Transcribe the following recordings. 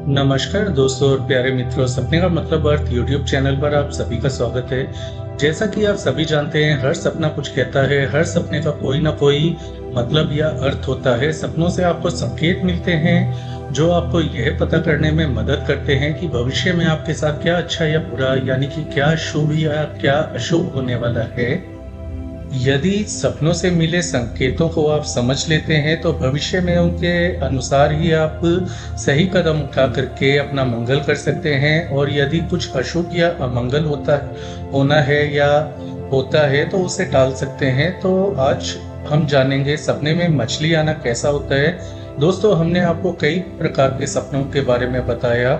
नमस्कार दोस्तों और प्यारे मित्रों, सपने का मतलब अर्थ यूट्यूब चैनल पर आप सभी का स्वागत है। जैसा कि आप सभी जानते हैं, हर सपना कुछ कहता है। हर सपने का कोई ना कोई मतलब या अर्थ होता है। सपनों से आपको संकेत मिलते हैं जो आपको यह पता करने में मदद करते हैं कि भविष्य में आपके साथ क्या अच्छा या बुरा, यानी कि क्या शुभ या क्या अशुभ होने वाला है। यदि सपनों से मिले संकेतों को आप समझ लेते हैं तो भविष्य में उनके अनुसार ही आप सही कदम उठा करके अपना मंगल कर सकते हैं। और यदि कुछ अशुभ या अमंगल होना है या होता है तो उसे टाल सकते हैं। तो आज हम जानेंगे सपने में मछली आना कैसा होता है। दोस्तों, हमने आपको कई प्रकार के सपनों के बारे में बताया,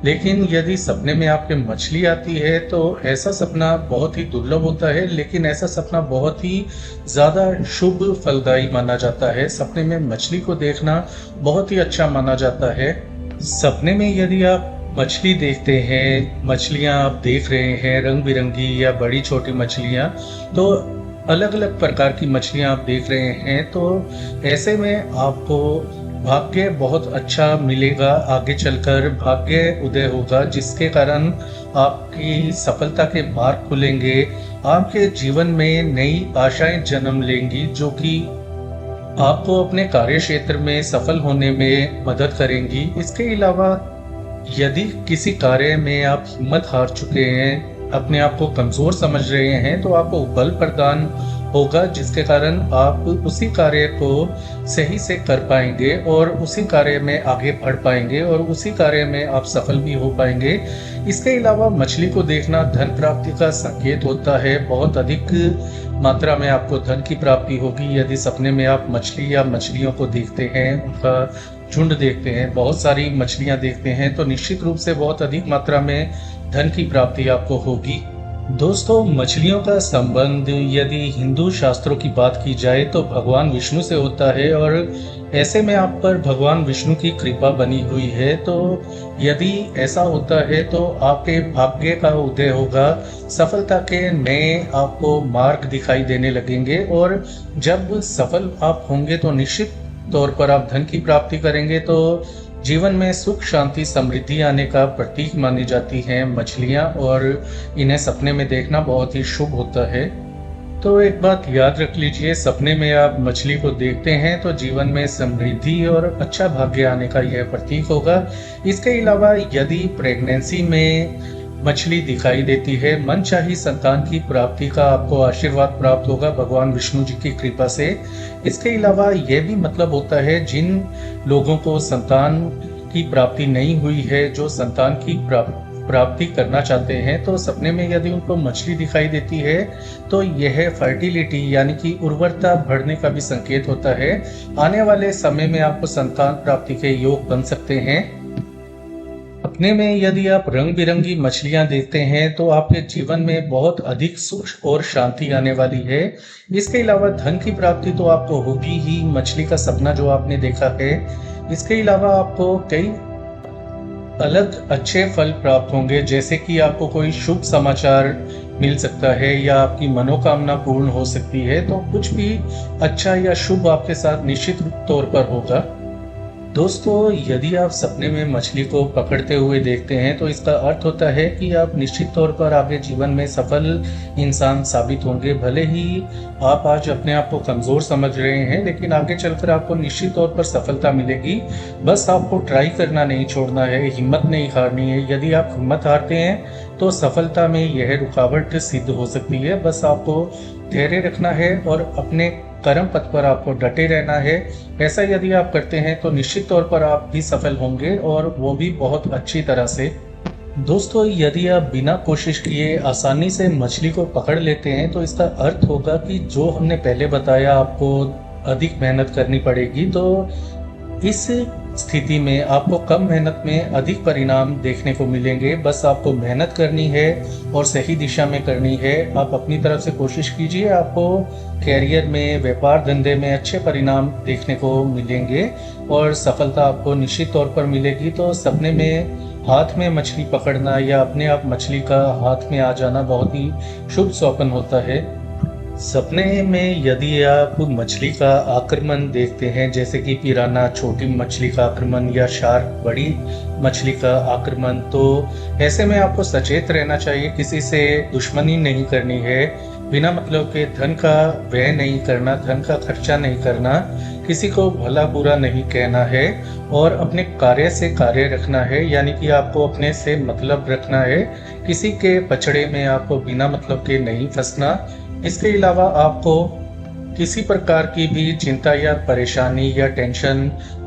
लेकिन यदि सपने में आपके मछली आती है तो ऐसा सपना बहुत ही दुर्लभ होता है, लेकिन ऐसा सपना बहुत ही ज़्यादा शुभ फलदायी माना जाता है। सपने में मछली को देखना बहुत ही अच्छा माना जाता है। सपने में यदि आप मछली देखते हैं, मछलियां आप देख रहे हैं रंग बिरंगी या बड़ी छोटी मछलियां, तो अलग अलग प्रकार की मछलियां आप देख रहे हैं, तो ऐसे में आपको भाग्य बहुत अच्छा मिलेगा। आगे चलकर भाग्य उदय होगा, जिसके कारण आपकी सफलता के मार्ग खुलेंगे। आपके जीवन में नई आशाएं जन्म लेंगी, जो कि आपको अपने कार्य क्षेत्र में सफल होने में मदद करेंगी। इसके अलावा यदि किसी कार्य में आप हिम्मत हार चुके हैं, अपने आप को कमजोर समझ रहे हैं, तो आपको बल प्रदान होगा, जिसके कारण आप उसी कार्य को सही से कर पाएंगे और उसी कार्य में आगे बढ़ पाएंगे और उसी कार्य में आप सफल भी हो पाएंगे। इसके अलावा मछली को देखना धन प्राप्ति का संकेत होता है। बहुत अधिक मात्रा में आपको धन की प्राप्ति होगी यदि सपने में आप मछली या मछलियों को देखते हैं, उनका झुंड देखते हैं, बहुत सारी मछलियां देखते हैं, तो निश्चित रूप से बहुत अधिक मात्रा में धन की प्राप्ति आपको होगी। दोस्तों, मछलियों का संबंध यदि हिंदू शास्त्रों की बात की जाए तो भगवान विष्णु से होता है, और ऐसे में आप पर भगवान विष्णु की कृपा बनी हुई है। तो यदि ऐसा होता है तो आपके भाग्य का उदय होगा, सफलता के नए आपको मार्ग दिखाई देने लगेंगे, और जब सफल आप होंगे तो निश्चित तौर पर आप धन की प्राप्ति करेंगे। तो जीवन में सुख शांति समृद्धि आने का प्रतीक मानी जाती हैं मछलियां, और इन्हें सपने में देखना बहुत ही शुभ होता है। तो एक बात याद रख लीजिए, सपने में आप मछली को देखते हैं तो जीवन में समृद्धि और अच्छा भाग्य आने का यह प्रतीक होगा। इसके अलावा यदि प्रेगनेंसी में मछली दिखाई देती है, मनचाही संतान की प्राप्ति का आपको आशीर्वाद प्राप्त होगा भगवान विष्णु जी की कृपा से। इसके अलावा यह भी मतलब होता है, जिन लोगों को संतान की प्राप्ति नहीं हुई है, जो संतान की प्राप्ति करना चाहते हैं, तो सपने में यदि उनको मछली दिखाई देती है तो यह फर्टिलिटी यानी कि उर्वरता बढ़ने का भी संकेत होता है। आने वाले समय में आपको संतान प्राप्ति के योग बन सकते हैं। सपने में यदि आप रंग बिरंगी मछलियां देखते हैं तो आपके जीवन में बहुत अधिक सुख और शांति आने वाली है। इसके अलावा धन की प्राप्ति तो आपको होगी ही, मछली का सपना जो आपने देखा है। इसके अलावा आपको कई अलग अच्छे फल प्राप्त होंगे, जैसे कि आपको कोई शुभ समाचार मिल सकता है या आपकी मनोकामना पूर्ण हो सकती है। तो कुछ भी अच्छा या शुभ आपके साथ निश्चित तौर पर होगा। दोस्तों, यदि आप सपने में मछली को पकड़ते हुए देखते हैं तो इसका अर्थ होता है कि आप निश्चित तौर पर आगे जीवन में सफल इंसान साबित होंगे। भले ही आप आज अपने आप को कमजोर समझ रहे हैं, लेकिन आगे चलकर आपको निश्चित तौर पर सफलता मिलेगी। बस आपको ट्राई करना नहीं छोड़ना है, हिम्मत नहीं हारनी है। यदि आप हिम्मत हारते हैं तो सफलता में यह रुकावट सिद्ध हो सकती है। बस आपको धैर्य रखना है और अपने कर्म पथ पर आपको डटे रहना है। ऐसा यदि आप करते हैं तो निश्चित तौर पर आप भी सफल होंगे, और वो भी बहुत अच्छी तरह से। दोस्तों, यदि आप बिना कोशिश किए आसानी से मछली को पकड़ लेते हैं तो इसका अर्थ होगा कि जो हमने पहले बताया, आपको अधिक मेहनत करनी पड़ेगी। तो इस स्थिति में आपको कम मेहनत में अधिक परिणाम देखने को मिलेंगे। बस आपको मेहनत करनी है और सही दिशा में करनी है। आप अपनी तरफ से कोशिश कीजिए, आपको कैरियर में, व्यापार धंधे में अच्छे परिणाम देखने को मिलेंगे और सफलता आपको निश्चित तौर पर मिलेगी। तो सपने में हाथ में मछली पकड़ना या अपने आप मछली का हाथ में आ जाना बहुत ही शुभ स्वप्न होता है। सपने में यदि आप मछली का आक्रमण देखते हैं, जैसे कि पिराना छोटी मछली का आक्रमण या शार्क बड़ी मछली का आक्रमण, तो ऐसे में आपको सचेत रहना चाहिए। किसी से दुश्मनी नहीं करनी है, बिना मतलब के धन का व्यय नहीं करना, धन का खर्चा नहीं करना, किसी को भला बुरा नहीं कहना है और अपने कार्य से कार्य रखना है, यानी कि आपको अपने से मतलब रखना है। किसी के पचड़े में आपको बिना मतलब के नहीं फंसना। इसके अलावा आपको किसी प्रकार की भी चिंता या परेशानी या टेंशन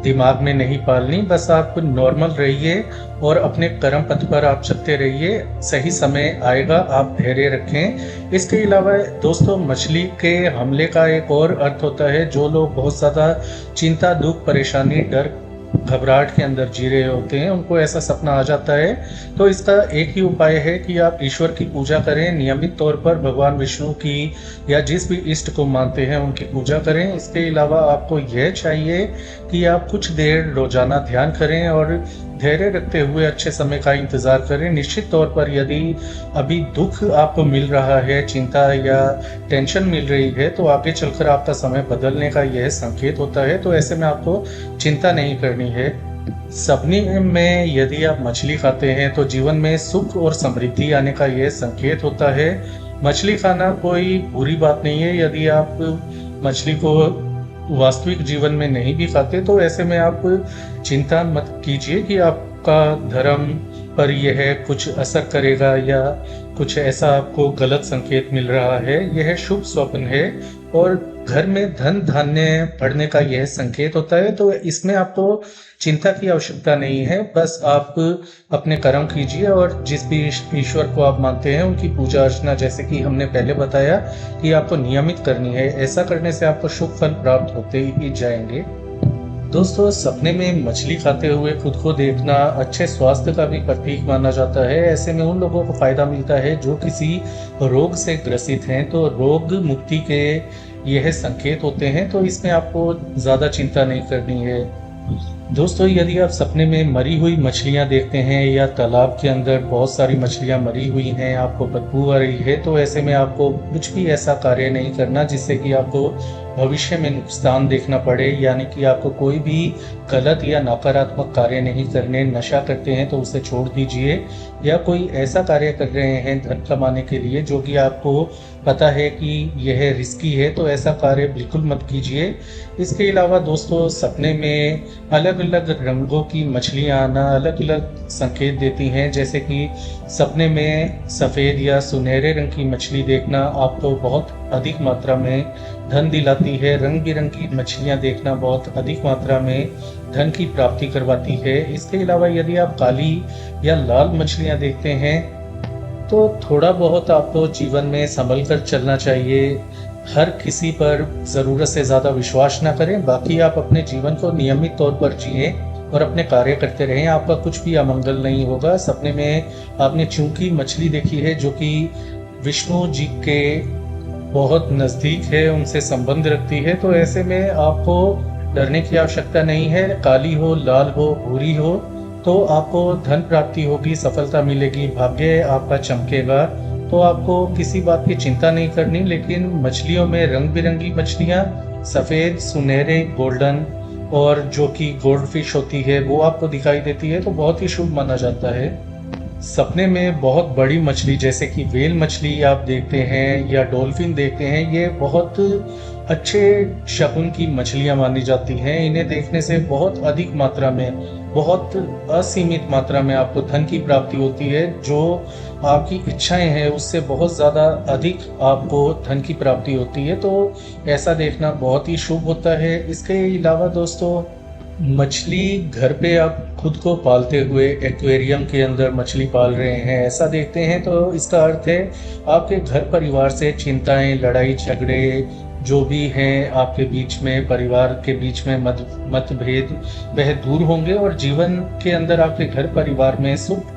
दिमाग में नहीं पालनी। बस आप नॉर्मल रहिए और अपने कर्म पथ पर आप चलते रहिए। सही समय आएगा, आप धैर्य रखें। इसके अलावा दोस्तों, मछली के हमले का एक और अर्थ होता है। जो लोग बहुत ज़्यादा चिंता, दुख, परेशानी, डर, घबराहट के अंदर जी रहे होते हैं, उनको ऐसा सपना आ जाता है, तो इसका एक ही उपाय है कि आप ईश्वर की पूजा करें। नियमित तौर पर भगवान विष्णु की या जिस भी इष्ट को मानते हैं उनकी पूजा करें। इसके अलावा आपको यह चाहिए कि आप कुछ देर रोजाना ध्यान करें और धैर्य रखते हुए अच्छे समय का इंतजार करें। निश्चित तौर पर यदि अभी दुख आपको मिल रहा है, चिंता या टेंशन मिल रही है, तो आगे चलकर आपका समय बदलने का यह संकेत होता है। तो ऐसे में आपको चिंता नहीं करनी है। सपने में यदि आप मछली खाते हैं तो जीवन में सुख और समृद्धि आने का यह संकेत होता है। मछली खाना कोई बुरी बात नहीं है। यदि आप मछली को वास्तविक जीवन में नहीं भी खाते, तो ऐसे में आप चिंता मत कीजिए कि आपका धर्म पर यह कुछ असर करेगा या कुछ ऐसा आपको गलत संकेत मिल रहा है। यह शुभ स्वप्न है और घर में धन धान्य बढ़ने का यह संकेत होता है। तो इसमें आपको चिंता की आवश्यकता नहीं है। बस आप अपने कर्म कीजिए और जिस भी ईश्वर को आप मानते हैं उनकी पूजा अर्चना, जैसे कि हमने पहले बताया, कि आपको नियमित करनी है। ऐसा करने से आपको शुभ फल प्राप्त होते ही जाएंगे। दोस्तों, सपने में मछली खाते हुए खुद को देखना अच्छे स्वास्थ्य का भी प्रतीक माना जाता है। ऐसे में उन लोगों को फायदा मिलता है जो किसी रोग से ग्रसित हैं, तो रोग मुक्ति के यह संकेत होते हैं। तो इसमें आपको ज्यादा चिंता नहीं करनी है। दोस्तों, यदि आप सपने में मरी हुई मछलियां देखते हैं या तालाब के अंदर बहुत सारी मछलियां मरी हुई हैं, आपको बदबू आ रही है, तो ऐसे में आपको कुछ भी ऐसा कार्य नहीं करना जिससे कि आपको भविष्य में नुकसान देखना पड़े। यानी कि आपको कोई भी गलत या नकारात्मक कार्य नहीं करने। नशा करते हैं तो उसे छोड़ दीजिए, या कोई ऐसा कार्य कर रहे हैं धन कमाने के लिए जो कि आपको पता है कि यह रिस्की है, तो ऐसा कार्य बिल्कुल मत कीजिए। इसके अलावा दोस्तों, सपने में अलग अलग रंगों की मछलियां आना अलग अलग संकेत देती हैं। जैसे कि सपने में सफ़ेद या सुनहरे रंग की मछली देखना आपको बहुत अधिक मात्रा में धन दिलाती है। रंग बिरंगी मछलियां देखना बहुत अधिक मात्रा में धन की प्राप्ति करवाती है। इसके अलावा यदि आप काली या लाल मछलियां देखते हैं तो थोड़ा बहुत आपको जीवन में संभल कर चलना चाहिए। हर किसी पर ज़रूरत से ज़्यादा विश्वास ना करें। बाकी आप अपने जीवन को नियमित तौर पर जिए और अपने कार्य करते रहें। आपका कुछ भी अमंगल नहीं होगा। सपने में आपने चूंकि मछली देखी है जो कि विष्णु जी के बहुत नज़दीक है, उनसे संबंध रखती है, तो ऐसे में आपको डरने की आवश्यकता नहीं है। काली हो, लाल हो, भूरी हो, तो आपको धन प्राप्ति होगी, सफलता मिलेगी, भाग्य आपका चमकेगा। तो आपको किसी बात की चिंता नहीं करनी। लेकिन मछलियों में रंग बिरंगी मछलियाँ, सफ़ेद, सुनहरे, गोल्डन और जो कि गोल्ड फिश होती है, वो आपको दिखाई देती है, तो बहुत ही शुभ माना जाता है। सपने में बहुत बड़ी मछली जैसे कि व्हेल मछली आप देखते हैं या डॉल्फिन देखते हैं, ये बहुत अच्छे शकुन की मछलियां मानी जाती हैं। इन्हें देखने से बहुत अधिक मात्रा में, बहुत असीमित मात्रा में आपको धन की प्राप्ति होती है। जो आपकी इच्छाएं हैं उससे बहुत ज़्यादा अधिक आपको धन की प्राप्ति होती है। तो ऐसा देखना बहुत ही शुभ होता है। इसके अलावा दोस्तों, मछली घर पे आप खुद को पालते हुए एक्वेरियम के अंदर मछली पाल रहे हैं, ऐसा देखते हैं, तो इसका अर्थ है आपके घर परिवार से चिंताएं, लड़ाई झगड़े जो भी हैं आपके बीच में, परिवार के बीच में मतभेद वह दूर होंगे और जीवन के अंदर आपके घर परिवार में सुख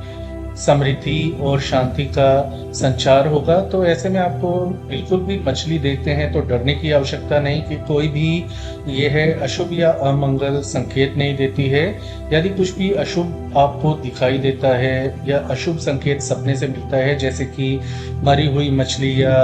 समृद्धि और शांति का संचार होगा। तो ऐसे में आपको बिल्कुल भी मछली देखते हैं तो डरने की आवश्यकता नहीं कि कोई भी यह अशुभ या अमंगल संकेत नहीं देती है। यदि कुछ भी अशुभ आपको दिखाई देता है या अशुभ संकेत सपने से मिलता है, जैसे कि मरी हुई मछली या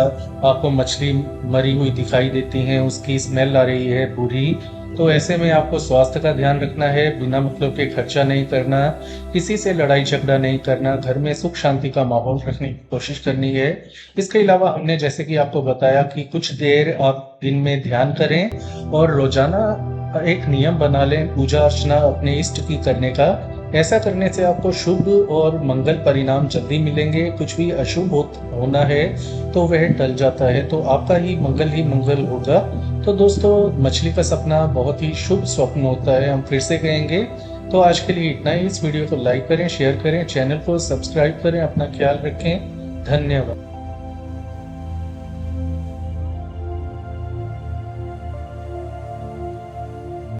आपको मछली मरी हुई दिखाई देती है, उसकी स्मेल आ रही है बुरी, तो ऐसे में आपको स्वास्थ्य का ध्यान रखना है, बिना मतलब के खर्चा नहीं करना, किसी से लड़ाई झगड़ा नहीं करना, घर में सुख शांति का माहौल रखने की कोशिश करनी है। इसके अलावा हमने जैसे कि आपको बताया कि कुछ देर आप दिन में ध्यान करें और रोजाना एक नियम बना लें पूजा अर्चना अपने इष्ट की करने का। ऐसा करने से आपको शुभ और मंगल परिणाम जल्दी मिलेंगे। कुछ भी अशुभ होना है तो वह टल जाता है, तो आपका ही मंगल होगा। तो दोस्तों, मछली का सपना बहुत ही शुभ स्वप्न होता है, हम फिर से कहेंगे। तो आज के लिए इतना ही। इस वीडियो को लाइक करें, शेयर करें, चैनल को सब्सक्राइब करें, अपना ख्याल रखें। धन्यवाद।